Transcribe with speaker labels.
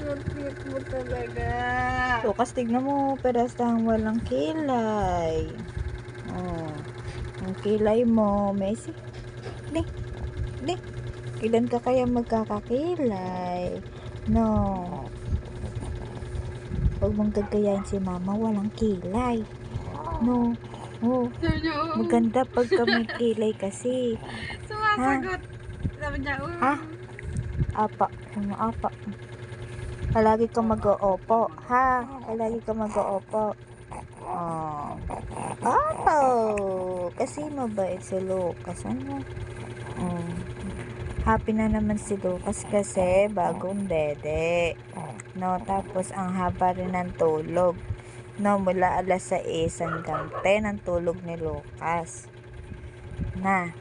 Speaker 1: Cute mo talaga.
Speaker 2: Lucas, tignan mo, perastang walang kilay. Oh, ang kilay mo, Messi. Di, di. Ilan ka kaya magkakakilay? No. Huwag mong gagayahin si mama, walang kilay. No. Oh, maganda pagka may kilay kasi. Ha?
Speaker 1: Sumasagot. Sabi niya,
Speaker 2: Ha? Apa. Apa. Palagi ka mag-oopo. Ha? Palagi ka mag-oopo. Oh. Opo. Kasi mabait si Lucas. Ano? Oh. Happy na naman si Lucas kasi bagong dede. No, tapos ang haba rin ng tulog. No, mula alas 6 hanggang 10 ang tulog ni Lucas. Na.